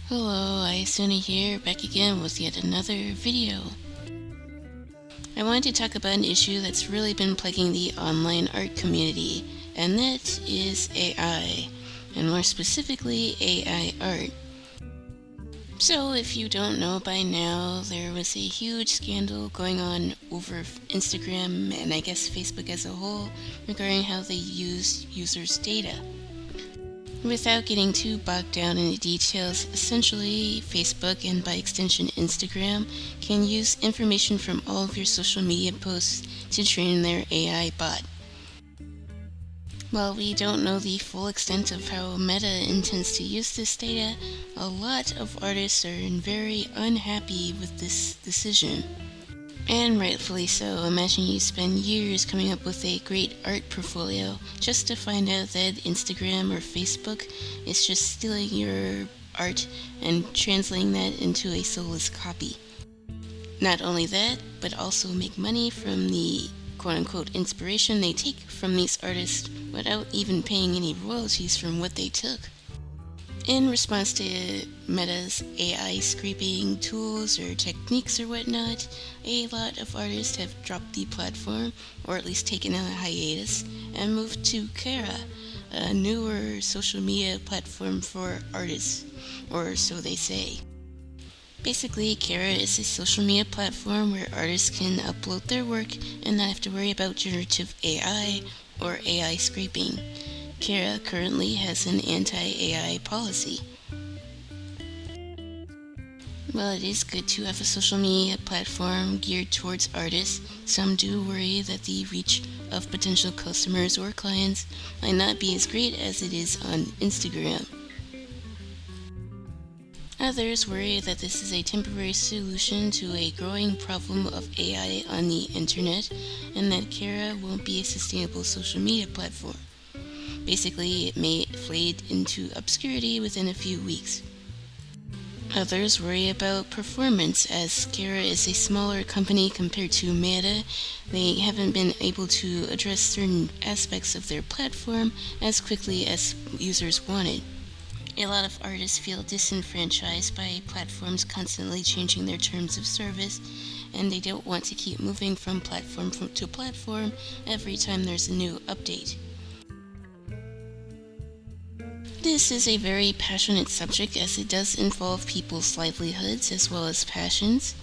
Hello, Ayasuna here, back again with yet another video. I wanted to talk about an issue that's really been plaguing the online art community, and that is AI, and more specifically AI art. So if you don't know by now, there was a huge scandal going on over Instagram and I guess Facebook as a whole regarding how they use users' data. Without getting too bogged down in the details, essentially Facebook and by extension Instagram can use information from all of your social media posts to train their AI bot. While we don't know the full extent of how Meta intends to use this data, a lot of artists are very unhappy with this decision. And rightfully so. Imagine you spend years coming up with a great art portfolio just to find out that Instagram or Facebook is just stealing your art and translating that into a soulless copy. Not only that, but also make money from the quote-unquote inspiration they take from these artists without even paying any royalties from what they took. In response to Meta's AI scraping tools or techniques or whatnot, a lot of artists have dropped the platform, or at least taken a hiatus, and moved to Cara, a newer social media platform for artists, or so they say. Basically, Cara is a social media platform where artists can upload their work and not have to worry about generative AI or AI scraping. Cara currently has an anti-AI policy. While it is good to have a social media platform geared towards artists, some do worry that the reach of potential customers or clients might not be as great as it is on Instagram. Others worry that this is a temporary solution to a growing problem of AI on the internet and that Cara won't be a sustainable social media platform. Basically, it may fade into obscurity within a few weeks. Others worry about performance, as Cara is a smaller company compared to Meta. They haven't been able to address certain aspects of their platform as quickly as users wanted. A lot of artists feel disenfranchised by platforms constantly changing their terms of service, and they don't want to keep moving from platform to platform every time there's a new update. This is a very passionate subject as it does involve people's livelihoods as well as passions.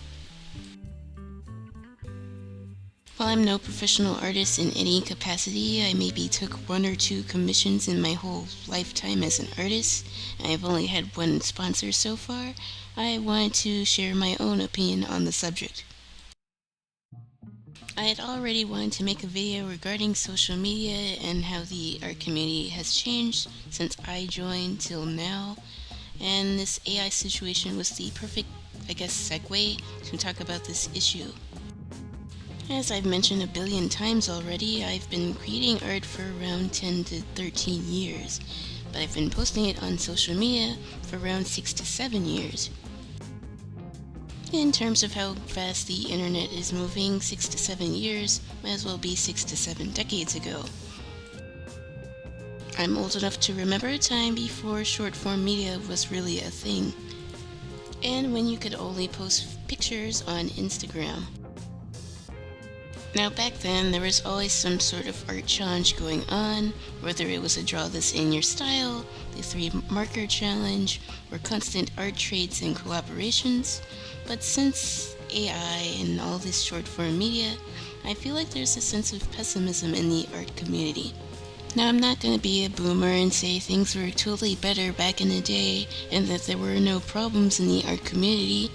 While I'm no professional artist in any capacity, I maybe took one or two commissions in my whole lifetime as an artist. I've only had one sponsor so far. I wanted to share my own opinion on the subject. I had already wanted to make a video regarding social media and how the art community has changed since I joined till now, and this AI situation was the perfect, segue to talk about this issue. As I've mentioned a billion times already, I've been creating art for around 10 to 13 years, but I've been posting it on social media for around 6 to 7 years. In terms of how fast the internet is moving, 6 to 7 years might as well be 6 to 7 decades ago. I'm old enough to remember a time before short-form media was really a thing, and when you could only post pictures on Instagram. Now back then, there was always some sort of art challenge going on, whether it was a draw this in your style, the 3-marker challenge, or constant art trades and collaborations. But since AI and all this short-form media, I feel like there's a sense of pessimism in the art community. Now I'm not going to be a boomer and say things were totally better back in the day and that there were no problems in the art community.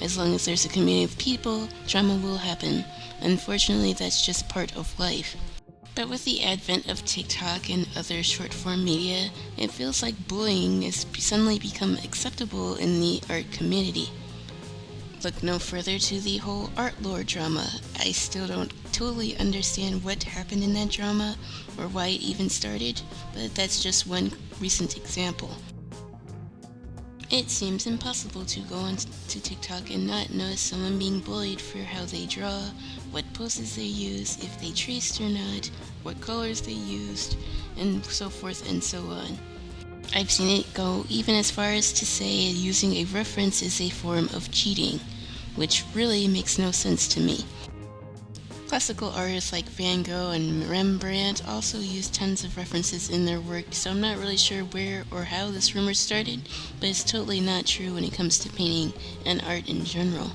As long as there's a community of people, drama will happen. Unfortunately, that's just part of life. But with the advent of TikTok and other short-form media, it feels like bullying has suddenly become acceptable in the art community. Look no further to the whole art lore drama. I still don't totally understand what happened in that drama or why it even started, but that's just one recent example. It seems impossible to go onto TikTok and not notice someone being bullied for how they draw, what poses they use, if they traced or not, what colors they used, and so forth and so on. I've seen it go even as far as to say using a reference is a form of cheating, which really makes no sense to me. Classical artists like Van Gogh and Rembrandt also use tons of references in their work, so I'm not really sure where or how this rumor started, but it's totally not true when it comes to painting and art in general.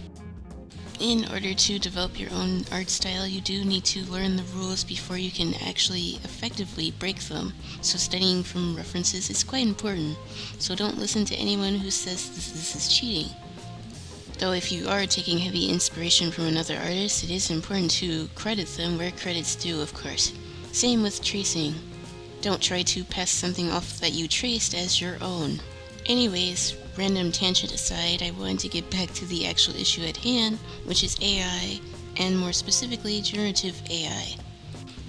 In order to develop your own art style, you do need to learn the rules before you can actually effectively break them, so studying from references is quite important, so don't listen to anyone who says this is cheating. Though if you are taking heavy inspiration from another artist, it is important to credit them where credit's due, of course. Same with tracing. Don't try to pass something off that you traced as your own. Anyways, random tangent aside, I wanted to get back to the actual issue at hand, which is AI, and more specifically, generative AI.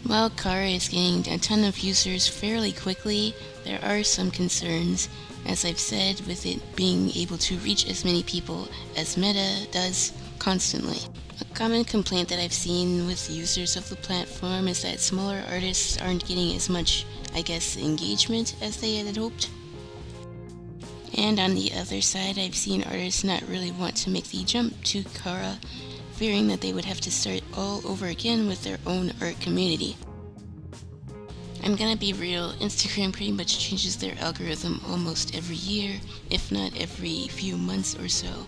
While Cara is gaining a ton of users fairly quickly, there are some concerns, as I've said, with it being able to reach as many people as Meta does constantly. A common complaint that I've seen with users of the platform is that smaller artists aren't getting as much, engagement as they had hoped. And on the other side, I've seen artists not really want to make the jump to Cara, fearing that they would have to start all over again with their own art community. I'm gonna be real, Instagram pretty much changes their algorithm almost every year, if not every few months or so.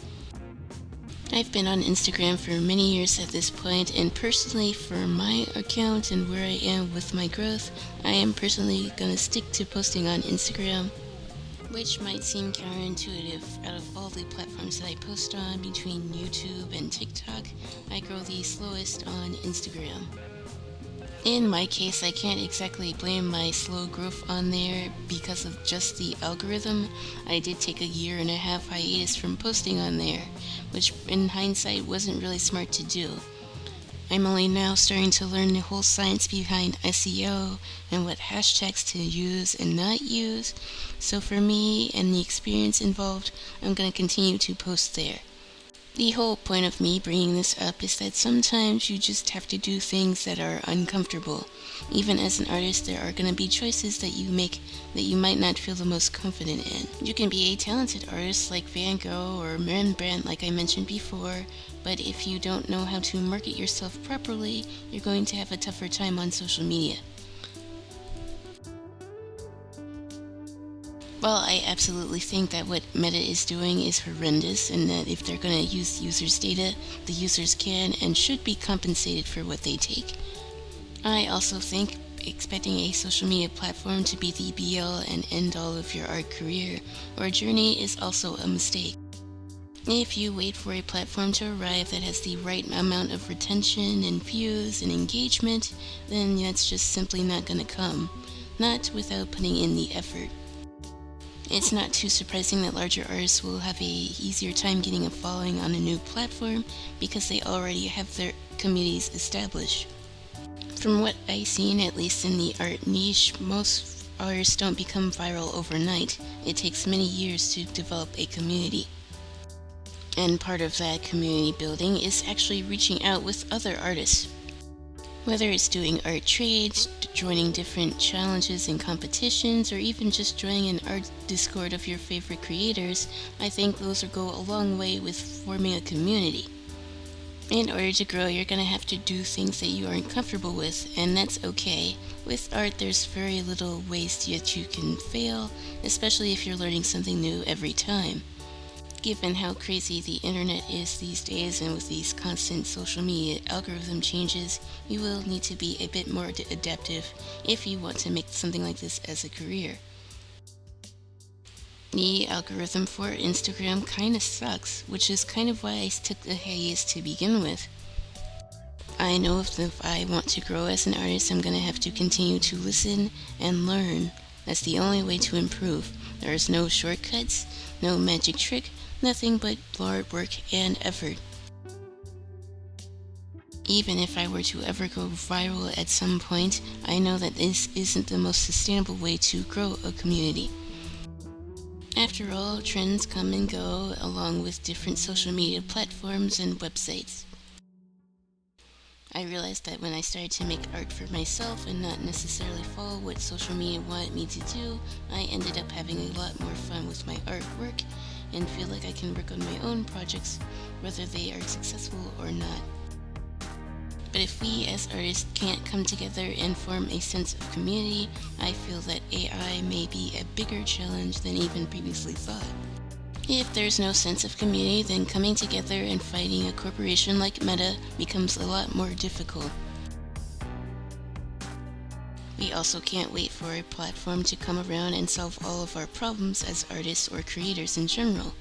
I've been on Instagram for many years at this point, and personally for my account and where I am with my growth, I am personally gonna stick to posting on Instagram, which might seem counterintuitive. Out of all the platforms that I post on between YouTube and TikTok, I grow the slowest on Instagram. In my case, I can't exactly blame my slow growth on there because of just the algorithm. I did take a 1.5 year hiatus from posting on there, which in hindsight wasn't really smart to do. I'm only now starting to learn the whole science behind SEO and what hashtags to use and not use, so for me and the experience involved, I'm going to continue to post there. The whole point of me bringing this up is that sometimes you just have to do things that are uncomfortable. Even as an artist, there are going to be choices that you make that you might not feel the most confident in. You can be a talented artist like Van Gogh or Rembrandt like I mentioned before, but if you don't know how to market yourself properly, you're going to have a tougher time on social media. Well, I absolutely think that what Meta is doing is horrendous, and that if they're going to use users' data, the users can and should be compensated for what they take. I also think expecting a social media platform to be the be-all and end-all of your art career or journey is also a mistake. If you wait for a platform to arrive that has the right amount of retention and views and engagement, then that's just simply not going to come, not without putting in the effort. It's not too surprising that larger artists will have a easier time getting a following on a new platform because they already have their communities established. From what I've seen, at least in the art niche, most artists don't become viral overnight. It takes many years to develop a community. And part of that community building is actually reaching out with other artists. Whether it's doing art trades, joining different challenges and competitions, or even just joining an art Discord of your favorite creators, I think those will go a long way with forming a community. In order to grow, you're going to have to do things that you aren't comfortable with, and that's okay. With art, there's very little ways that you can fail, especially if you're learning something new every time. Given how crazy the internet is these days and with these constant social media algorithm changes, you will need to be a bit more adaptive if you want to make something like this as a career. The algorithm for Instagram kinda sucks, which is kind of why I took the hiatus to begin with. I know if I want to grow as an artist, I'm going to have to continue to listen and learn. That's the only way to improve. There is no shortcuts, no magic trick, nothing but hard work and effort. Even if I were to ever go viral at some point, I know that this isn't the most sustainable way to grow a community. After all, trends come and go along with different social media platforms and websites. I realized that when I started to make art for myself and not necessarily follow what social media wanted me to do, I ended up having a lot more fun with my artwork and feel like I can work on my own projects whether they are successful or not. But if we as artists can't come together and form a sense of community, I feel that AI may be a bigger challenge than even previously thought. If there's no sense of community, then coming together and fighting a corporation like Meta becomes a lot more difficult. We also can't wait for a platform to come around and solve all of our problems as artists or creators in general.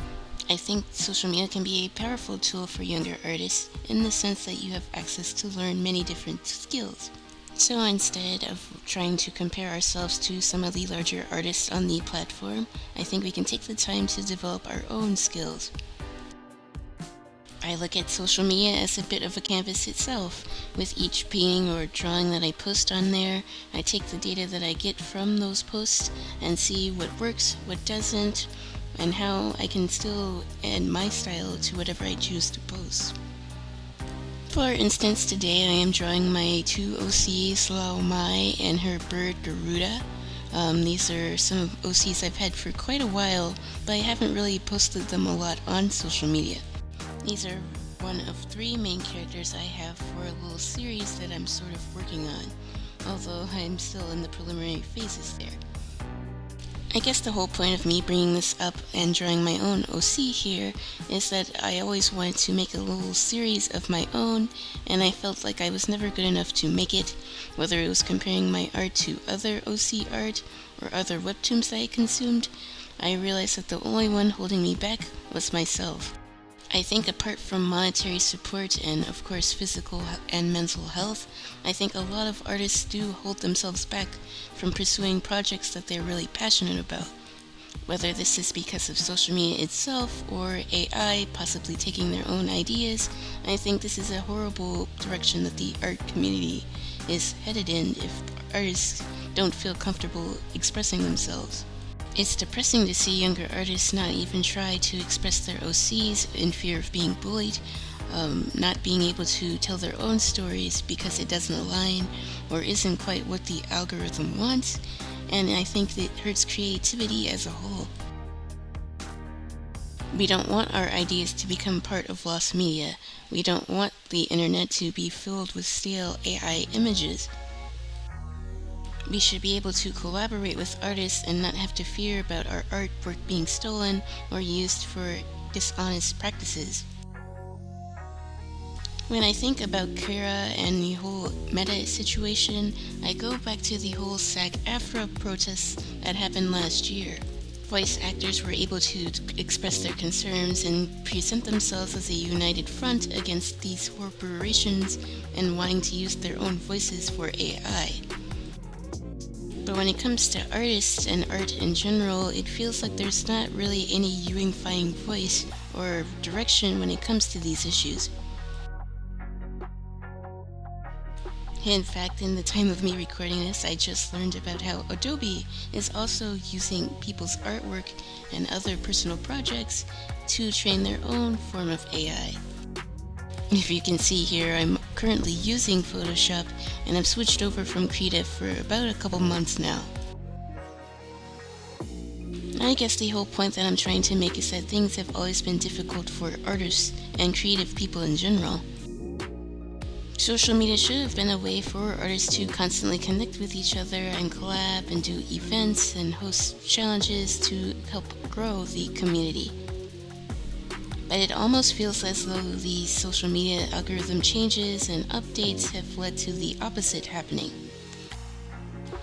I think social media can be a powerful tool for younger artists in the sense that you have access to learn many different skills. So instead of trying to compare ourselves to some of the larger artists on the platform, I think we can take the time to develop our own skills. I look at social media as a bit of a canvas itself. With each painting or drawing that I post on there, I take the data that I get from those posts and see what works, what doesn't, and how I can still add my style to whatever I choose to post. For instance, today I am drawing my two OCs, Lao Mai and her bird Garuda. These are some OCs I've had for quite a while, but I haven't really posted them a lot on social media. These are one of 3 main characters I have for a little series that I'm sort of working on, although I'm still in the preliminary phases there. I guess the whole point of me bringing this up and drawing my own OC here is that I always wanted to make a little series of my own, and I felt like I was never good enough to make it, whether it was comparing my art to other OC art or other webtoons that I consumed. I realized that the only one holding me back was myself. I think apart from monetary support and of course physical and mental health, I think a lot of artists do hold themselves back from pursuing projects that they're really passionate about. Whether this is because of social media itself or AI possibly taking their own ideas, I think this is a horrible direction that the art community is headed in if artists don't feel comfortable expressing themselves. It's depressing to see younger artists not even try to express their OCs in fear of being bullied, not being able to tell their own stories because it doesn't align or isn't quite what the algorithm wants, and I think that hurts creativity as a whole. We don't want our ideas to become part of lost media. We don't want the internet to be filled with stale AI images. We should be able to collaborate with artists and not have to fear about our artwork being stolen or used for dishonest practices. When I think about Cara and the whole Meta situation, I go back to the whole SAG-AFTRA protests that happened last year. Voice actors were able to express their concerns and present themselves as a united front against these corporations and wanting to use their own voices for AI. But when it comes to artists and art in general, it feels like there's not really any unifying voice or direction when it comes to these issues. In fact, in the time of me recording this, I just learned about how Adobe is also using people's artwork and other personal projects to train their own form of AI. If you can see here, I'm currently using Photoshop and I've switched over from Creative for about a couple months now. I guess the whole point that I'm trying to make is that things have always been difficult for artists and creative people in general. Social media should have been a way for artists to constantly connect with each other and collab and do events and host challenges to help grow the community. But it almost feels as though the social media algorithm changes and updates have led to the opposite happening.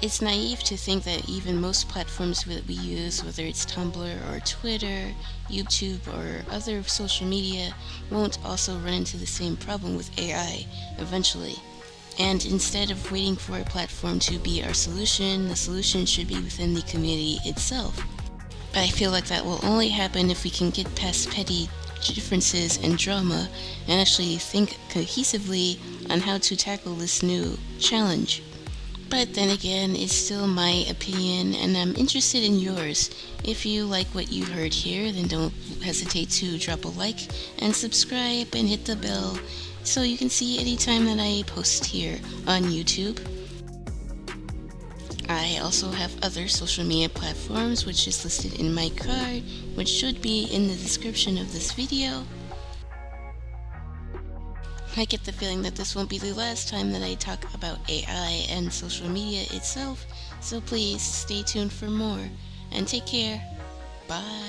It's naive to think that even most platforms that we use, whether it's Tumblr or Twitter, YouTube, or other social media, won't also run into the same problem with AI eventually. And instead of waiting for a platform to be our solution, the solution should be within the community itself. But I feel like that will only happen if we can get past petty differences and drama and actually think cohesively on how to tackle this new challenge. But then again, it's still my opinion and I'm interested in yours. If you like what you heard here, then don't hesitate to drop a like and subscribe and hit the bell so you can see anytime that I post here on YouTube. I also have other social media platforms, which is listed in my card, which should be in the description of this video. I get the feeling that this won't be the last time that I talk about AI and social media itself, so please stay tuned for more, and take care. Bye.